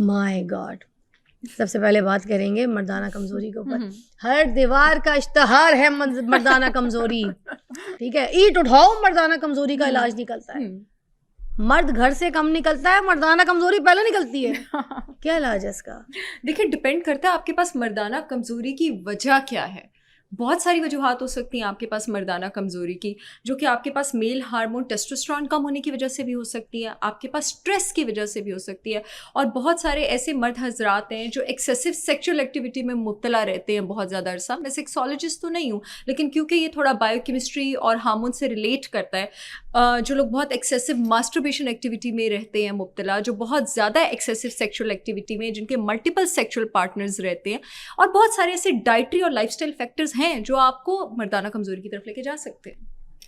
My God, सबसे पहले बात करेंगे मर्दाना कमजोरी के ऊपर। हर दीवार का इश्तहार है मर्दाना कमजोरी, ठीक है, ईंट उठाओ मर्दाना कमजोरी का इलाज निकलता है। मर्द घर से कम निकलता है, मर्दाना कमजोरी पहले निकलती है। क्या इलाज है इसका? देखिए, डिपेंड करता है आपके पास मर्दाना कमजोरी की वजह क्या है। बहुत सारी वजूहात हो सकती हैं आपके पास मर्दाना कमज़ोरी की, जो कि आपके पास मेल हार्मोन टेस्टोस्टेरोन कम होने की वजह से भी हो सकती है, आपके पास स्ट्रेस की वजह से भी हो सकती है। और बहुत सारे ऐसे मर्द हजरात हैं जो एक्सेसिव सेक्सुअल एक्टिविटी में मुब्तला रहते हैं बहुत ज़्यादा अरसा। मैं सेक्सोलॉजिस्ट तो नहीं हूँ, लेकिन क्योंकि ये थोड़ा बायोकेमिस्ट्री और हार्मोन से रिलेट करता है, जो लोग बहुत एक्सेसिव मास्टरबेशन एक्टिविटी में रहते हैं मुब्तला, जो बहुत ज़्यादा एक्सेसिव सेक्सुअल एक्टिविटी में, जिनके मल्टीपल सेक्सुअल पार्टनर्स रहते हैं, और बहुत सारे ऐसे डाइटरी और लाइफस्टाइल फैक्टर्स हैं जो आपको मर्दाना कमजोरी की तरफ लेके जा सकते हैं।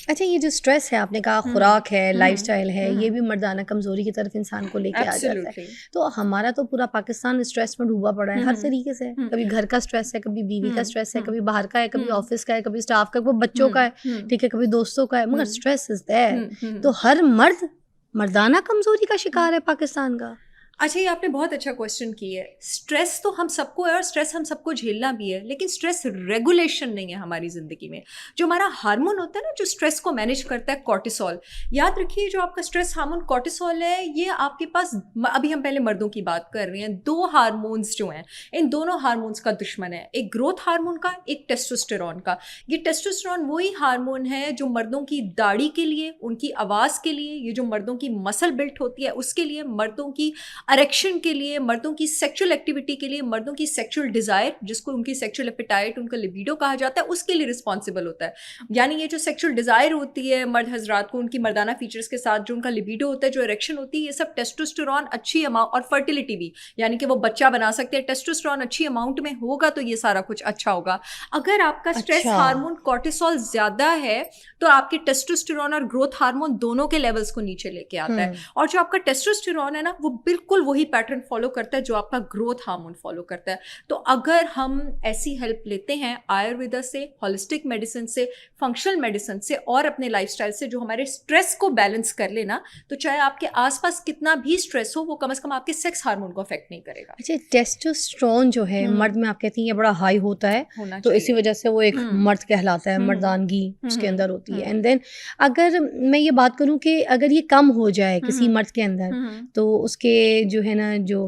अच्छा, ये जो स्ट्रेस है, आपने कहा खुराक है, लाइफस्टाइल है, ये भी मर्दाना कमजोरी की तरफ इंसान को लेके आ जाता है। तो हमारा तो पूरा पाकिस्तान स्ट्रेस में डूबा पड़ा है हर तरीके से। कभी घर का स्ट्रेस है, कभी बीवी का स्ट्रेस है, कभी बाहर का है, कभी ऑफिस का है, कभी स्टाफ का, कभी बच्चों का है, ठीक है, कभी दोस्तों का है, मगर स्ट्रेस इज देयर। तो हर मर्द मर्दाना कमजोरी का शिकार है पाकिस्तान का। अच्छा, ये आपने बहुत अच्छा क्वेश्चन किया है। स्ट्रेस तो हम सबको है और स्ट्रेस हम सबको झेलना भी है, लेकिन स्ट्रेस रेगुलेशन नहीं है हमारी ज़िंदगी में। जो हमारा हार्मोन होता है ना, जो स्ट्रेस को मैनेज करता है, कॉर्टिसोल, याद रखिए, जो आपका स्ट्रेस हार्मोन कॉर्टिसोल है, ये आपके पास, अभी हम पहले मर्दों की बात कर रहे हैं, दो हार्मोन्स जो हैं, इन दोनों हार्मोन्स का दुश्मन है, एक ग्रोथ हार्मोन का, एक टेस्टोस्टेरोन का। ये टेस्टोस्टेरोन वही हार्मोन है जो मर्दों की दाढ़ी के लिए, उनकी आवाज़ के लिए, ये जो मर्दों की मसल बिल्ट होती है उसके लिए, मर्दों की अरेक्शन के लिए, मर्दों की सेक्सुअल एक्टिविटी के लिए, मर्दों की सेक्सुअल डिजायर, जिसको उनकी सेक्सुअल एपेटाइट, उनका लिबिडो कहा जाता है, उसके लिए रिस्पॉन्सिबल होता है। यानी ये जो सेक्सुअल डिजायर होती है मर्द हजरात को, उनकी मर्दाना फीचर्स के साथ जो उनका लिबिडो होता है, जो इरेक्शन होती है, ये सब टेस्टोस्टेरोन अच्छी अमाउंट, और फर्टिलिटी भी, यानी कि वो बच्चा बना सकते हैं, टेस्टोस्टेरोन अच्छी अमाउंट में होगा तो ये सारा कुछ अच्छा होगा। अगर आपका स्ट्रेस हार्मोन कॉर्टिसोल ज्यादा है तो आपके टेस्टोस्टेरोन और ग्रोथ हार्मोन दोनों के लेवल्स को नीचे लेके आता है। और जो आपका टेस्टोस्टेरोन है ना, वो बिल्कुल वही पैटर्न फॉलो करता है जो आपका ग्रोथ हार्मोन फॉलो करता है। तो अगर हम ऐसी हेल्प लेते हैं आयुर्वेदा से, होलिस्टिक मेडिसिन से, फंक्शनल मेडिसिन से और अपने लाइफस्टाइल से, जो हमारे स्ट्रेस को बैलेंस कर लेना, तो चाहे आपके आसपास कितना भी स्ट्रेस हो, वो कम से कम आपके सेक्स हार्मोन को अफेक्ट नहीं करेगा। अच्छा, टेस्टोस्टेरोन जो है मर्द में आप कहती हैं बड़ा हाई होता है, तो इसी वजह से वो एक मर्द कहलाता है, मर्दानगी उसके अंदर होती है। एंड देन अगर मैं ये बात करूं कि अगर ये कम हो जाए किसी मर्द के अंदर, तो उसके जो है ना, जो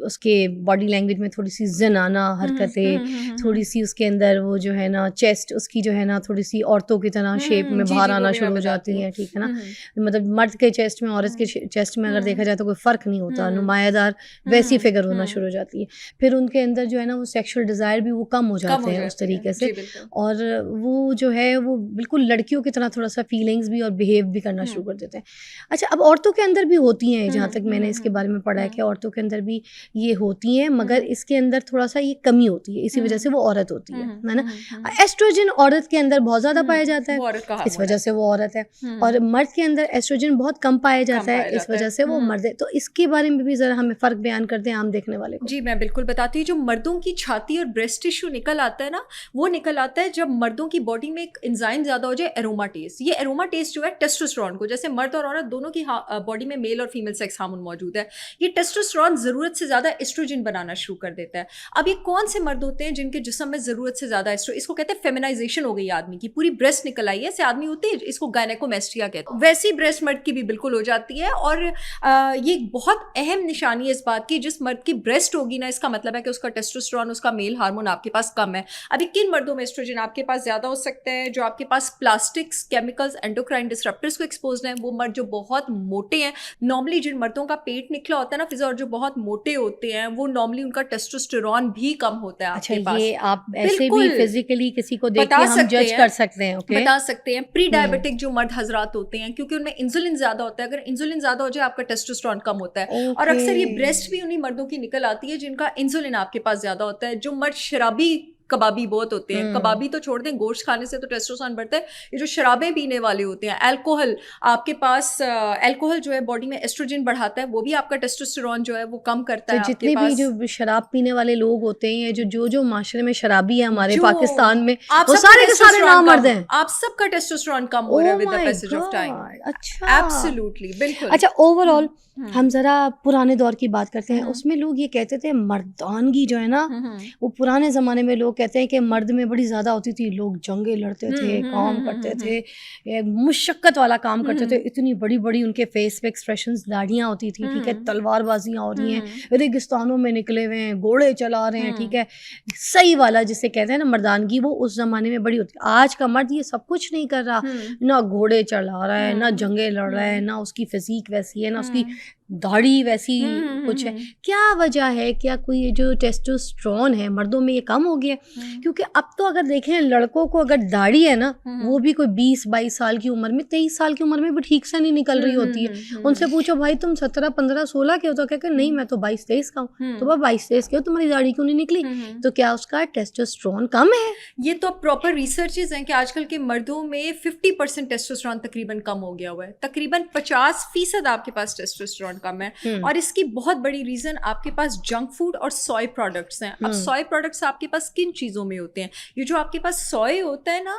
उसके बॉडी लैंग्वेज में थोड़ी सी जनाना हरकतें, थोड़ी सी उसके अंदर वो जो है ना चेस्ट उसकी जो है ना थोड़ी सी औरतों की तरह शेप में बाहर आना शुरू हो जाती है, ठीक है ना। मतलब मर्द के चेस्ट में औरत के चेस्ट में अगर देखा जाए तो कोई फ़र्क नहीं होता, नुमायादार वैसी फिगर होना शुरू हो जाती है। फिर उनके अंदर जो है ना वो सेक्सुअल डिज़ायर भी वो कम हो जाते हैं उस तरीके से, और वो जो है वो बिल्कुल लड़कियों की तरह थोड़ा सा फीलिंग्स भी और बिहेव भी करना शुरू कर देते हैं। अच्छा, अब औरतों के अंदर भी होती हैं, जहाँ तक मैंने इसके बारे में पढ़ा है कि औरतों के अंदर भी ये होती हैं, मगर इसके अंदर थोड़ा सा ये कमी होती है, इसी वजह से वो औरत होती है ना। एस्ट्रोजन औरत के अंदर बहुत ज़्यादा पाया जाता है, इस वजह से वो औरत है, और मर्द के अंदर एस्ट्रोजन बहुत कम पाया जाता है, इस वजह से वो मर्द है। तो इसके बारे में भी ज़रा हमें फ़र्क बयान करते हैं आम देखने वाले को। जी, मैं बिल्कुल बताती हूँ। जो मर्दों की छाती और ब्रेस्ट टिश्यू निकल आता है ना, वो निकल आता है जब मर्दों की बॉडी में एक एंजाइम ज़्यादा हो जाए, एरोमाटेज। ये एरोमाटेज जो है टेस्टोस्टेरोन को, जैसे मर्द और औरत दोनों की बॉडी में मेल और फीमेल सेक्स हार्मोन मौजूद है, ये टेस्टोस्टेरोन ज़रूरत से ज़्यादा एस्ट्रोजन बनाना शुरू कर देता है। अब ये कौन से मर्द होते हैं जिनके जिस्म में ज़रूरत से ज़्यादा इसको कहते हैं फेमिनाइजेशन हो गई आदमी की, पूरी ब्रेस्ट निकल आई है, ऐसे आदमी होते हैं, इसको गायनेकोमेस्टिया कहते हैं। वैसी ब्रेस्ट मर्द की भी बिल्कुल हो जाती है, और ये बहुत अहम निशानी है इस बात की, जिस मर्द की ब्रेस्ट होगी ना, इसका मतलब है कि उसका टेस्टोस्टेरोन, उसका मेल हार्मोन आपके पास कम है। अभी किन मर्दों में एस्ट्रोजन आपके पास ज़्यादा हो सकता है? जो आपके पास प्लास्टिक्स, केमिकल्स, एंडोक्राइन डिसरप्टर्स को एक्सपोज हैं, वो मर्द जो बहुत मोटे हैं। नॉर्मली जिन मर्दों का पेट निकला होता है ना फिजा, और जो बहुत मोटे होते हैं, वो नॉर्मली उनका टेस्टोस्टेरोन भी कम होता है आपके पास। ये आप ऐसे भी फिजिकली किसी को देख के हम जज कर सकते हैं, बता सकते हैं। प्री डायबिटिक जो मर्द हजरात होते हैं, क्योंकि उनमें इंसुलिन ज्यादा होता है, अगर इंसुलिन ज्यादा हो जाए आपका टेस्टोस्टेरोन कम होता है। और अक्सर ये ब्रेस्ट भी उन्हीं मर्दों की निकल आती है जिनका इंसुलिन आपके पास ज्यादा होता है। जो मर्द शराबी कबाबी बहुत होते हैं, कबाबी तो छोड़ दें, गोश्त खाने से तो टेस्टोस्टेरोन बढ़ता है। ये जो शराबें पीने वाले होते हैं, अल्कोहल, आपके पास अल्कोहल जो है बॉडी में एस्ट्रोजन बढ़ाता है, वो भी आपका टेस्टोस्टेरोन जो है वो कम करता है। जितने भी जो शराब पीने वाले लोग होते हैं, जो माशरे में शराबी है हमारे पाकिस्तान में, वो सारे के सारे नामर्द हैं। आप सबका टेस्टोस्टेरोन कम हो रहा है with the passage of time. अच्छा, एब्सोल्युटली, बिल्कुल। अच्छा, ओवरऑल हम जरा पुराने दौर की बात करते हैं। उसमें लोग ये कहते थे मर्दानगी जो है ना, वो पुराने जमाने में लोग कहते हैं कि मर्द में बड़ी ज्यादा होती थी, लोग जंगे लड़ते थे, काम करते थे, मुशक्कत वाला काम करते थे, इतनी बड़ी बड़ी उनके फेस पे एक्सप्रेशंस, दाढ़ियां होती थी, ठीक है, तलवारबाजियां हो रही हैं, रेगिस्तानों में निकले हुए हैं, घोड़े चला रहे हैं, ठीक है, सही वाला जिसे कहते हैं ना मर्दानगी, वो उस जमाने में बड़ी होती। आज का मर्द ये सब कुछ नहीं कर रहा, ना घोड़े चला रहा है, ना जंगे लड़ रहा है, ना उसकी फिजिक वैसी है, ना उसकी दाढ़ी वैसी कुछ है। क्या वजह है? क्या कोई ये जो टेस्टोस्टेरोन है मर्दों में ये कम हो गया? क्योंकि अब तो अगर देखें लड़कों को अगर दाढ़ी है ना, वो भी कोई 20-22 साल की उम्र में, 23 साल की उम्र में भी ठीक से नहीं निकल रही होती है। उनसे पूछो भाई तुम 17, 15, 16 के हो, तो कहते नहीं मैं तो 22, 23 का हूँ। तो वह 22, 23 के हो, तुम्हारी दाढ़ी क्यों नहीं निकली? तो क्या उसका टेस्टोस्टेरोन कम है? ये तो प्रॉपर रिसर्चेज हैं कि आजकल के मर्दों में 50% टेस्टोस्टेरोन तकरीबन कम हो गया हुआ है। तकरीबन 50% आपके पास टेस्टोस्टेरोन कम है। और इसकी बहुत बड़ी रीजन आपके पास जंक फूड और सोय प्रोडक्ट्स हैं। अब सोय प्रोडक्ट्स आपके पास किन चीजों में होते हैं? ये जो आपके पास सोय होता है ना,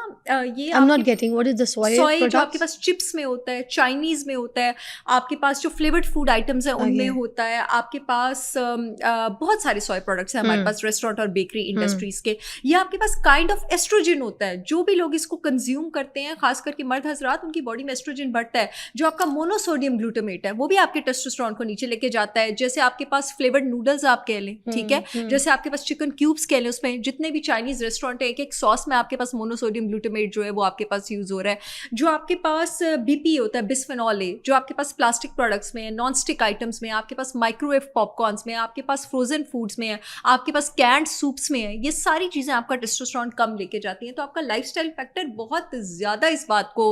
ये I'm not getting what is the soy जो आपके पास चिप्स में होता है, चाइनीज में होता है, आपके पास जो फ्लेवर्ड फूड आइटम्स हैं उनमें होता है, आपके पास बहुत सारे सोय प्रोडक्ट्स हैं हमारे पास रेस्टोरेंट और बेकरी इंडस्ट्रीज के। ये आपके पास काइंड ऑफ एस्ट्रोजन होता है। जो भी लोग इसको कंज्यूम करते हैं, खास करके मर्द हजरात, उनकी बॉडी में एस्ट्रोजन बढ़ता है। जो आपका मोनोसोडियम ग्लूटामेट है वो भी आपके टेस्टोस्टेरोन को नीचे लेके जाता है। जैसे आपके पास फ्लेवर्ड नूडल्स आप कह लें, ठीक है, जैसे आपके पास चिकन क्यूब्स कह लें, उसमें जितने भी चाइनीज रेस्टोरेंट है, एक एक सॉस में आपके पास मोनोसोडियम ग्लूटामेट जो है वो आपके पास यूज हो रहा है। जो आपके पास बीपी होता है, बिस्फेनॉल ए, जो आपके पास प्लास्टिक प्रोडक्ट्स में है, नॉन स्टिक आइटम्स में, आपके पास माइक्रोवेव पॉपकॉर्न्स में, आपके पास फ्रोजन फूड्स में है, आपके पास कैंड सूप्स में है, ये सारी चीजें आपका टेस्टोस्टेरोन कम लेके जाती हैं। तो आपका लाइफस्टाइल फैक्टर बहुत ज्यादा इस बात को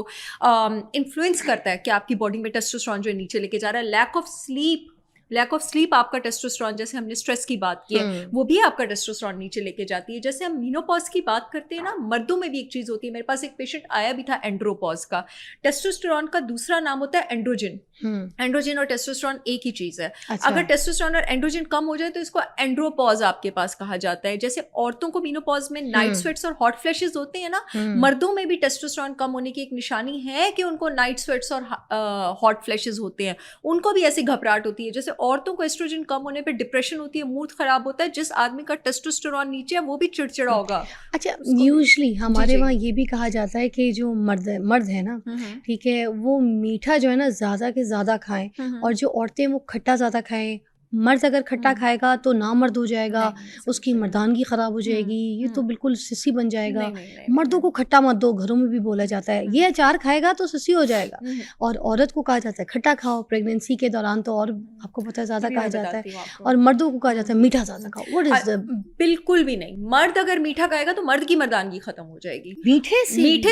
इन्फ्लुएंस करता है कि आपकी बॉडी में टेस्टोस्टेरोन जो है नीचे लेके जा रहा है। लैक ऑफ स्लीप आपका टेस्टोस्टेरोन, जैसे हमने स्ट्रेस की बात की है, वो भी आपका टेस्टोस्टेरोन नीचे लेके जाती है। जैसे हम मीनोपॉज की बात करते हैं ना, मर्दों में भी एक चीज होती है। मेरे पास एक पेशेंट आया भी था एंड्रोपॉज का। टेस्टोस्टेरोन का दूसरा नाम होता है एंड्रोजन। एंड्रोजन और टेस्टोस्टेरोन एक ही चीज है। अच्छा। अगर टेस्टोस्टेरोन और एंड्रोजन कम हो जाए तो इसको एंड्रोपॉज आपके पास कहा जाता है। जैसे औरतों को मीनोपॉज में नाइट स्वेट्स और हॉट फ्लैशेस होते हैं ना, मर्दों में भी टेस्टोस्टेरोन कम होने की एक निशानी है कि उनको नाइट स्वेट्स और हॉट फ्लैशेस होते हैं। उनको भी ऐसी घबराहट होती है। जैसे औरतों को एस्ट्रोजन कम होने पे डिप्रेशन होती है, मूड खराब होता है। जिस आदमी का टेस्टोस्टेरोन नीचे है वो भी चिड़चिड़ा होगा। अच्छा, यूजुअली हमारे वहाँ ये भी कहा जाता है कि जो मर्द है ना, ठीक है, वो मीठा जो है ना ज्यादा के ज्यादा खाएं, और जो औरतें वो खट्टा ज्यादा खाएं। मर्द अगर खट्टा खाएगा तो नामर्द हो जाएगा, उसकी मर्दानगी खराब हो जाएगी, ये तो बिल्कुल सिसी बन जाएगा। मर्दों को खट्टा मत दो, घरों में भी बोला जाता है। ये अचार खाएगा तो सिसी हो जाएगा। और औरत को कहा जाता है खट्टा खाओ। प्रेगनेंसी के दौरान तो और आपको पता है ज्यादा कहा जाता है, और मर्दों को कहा जाता है मीठा ज्यादा खाओ। What is the? बिल्कुल भी नहीं। मर्द अगर मीठा खाएगा तो मर्द की मर्दानगी खत्म हो जाएगी मीठे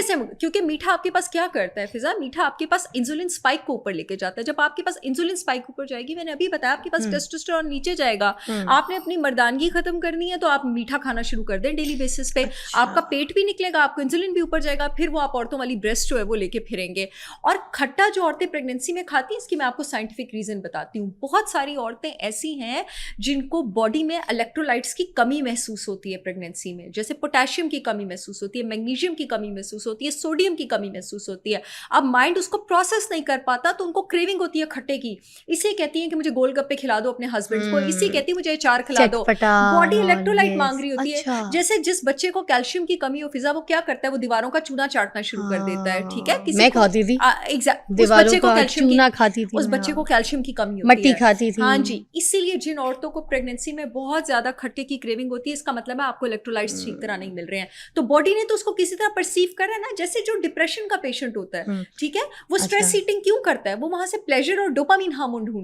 से। क्योंकि मीठा आपके पास क्या करता है फिजा, मीठा आपके पास इंसुलिन स्पाइक को ऊपर लेके जाता है। जब आपके पास इंसुलिन स्पाइक ऊपर जाएगी, मैंने अभी बताया, आपके पास टेस्टोस्टेरोन नीचे जाएगा। आपने अपनी मर्दानगी खत्म करनी है तो आप मीठा खाना शुरू कर दें डेली बेसिस पे। अच्छा। आपका पेट भी निकलेगा, आपको इंसुलिन भी ऊपर जाएगा, फिर वो आप औरतों वाली ब्रेस्ट जो है वो लेके फिरेंगे। और खट्टा जो औरतें प्रेगनेंसी में खाती हैं, इसकी मैं आपको साइंटिफिक रीजन बताती हूँ। बहुत सारी औरतें ऐसी हैं जिनको बॉडी में इलेक्ट्रोलाइट्स की कमी महसूस होती है प्रेगनेंसी में। जैसे पोटेशियम की कमी महसूस होती है, मैग्नीशियम की कमी महसूस होती है, सोडियम की कमी महसूस होती है। अब माइंड उसको प्रोसेस नहीं कर पाता तो उनको क्रेविंग होती है खट्टे की। इसे कहती है कि मुझे गोलगप्पे खिला दो अपने हस्बैंड को, इसी कहती है मुझे अचार खिला दो। बॉडी इलेक्ट्रोलाइट मांग रही होती है। जैसे जिस बच्चे को कैल्शियम की कमी हो फिजा, वो क्या करता है, वो दीवारों का चूना चाटना शुरू कर देता है। ठीक है, मैं खाती थी उस बच्चे को कैल्शियम चूना खाती थी, उस बच्चे को कैल्शियम की कमी होती है, मट्टी खाती थी। हाँ जी, इसीलिए जिन औरतों को प्रेगनेंसी में बहुत ज्यादा खट्टे की क्रेविंग होती है, इसका मतलब है आपको इलेक्ट्रोलाइट्स ठीक तरह नहीं मिल रहे हैं। तो बॉडी ने तो उसको किसी तरह परसीव कर रहा है ना। जैसे जो डिप्रेशन का पेशेंट होता है, ठीक है, वो स्ट्रेस ईटिंग क्यों करता है? वो वहां से प्लेजर और डोपामिन हार्मोन ढूंढ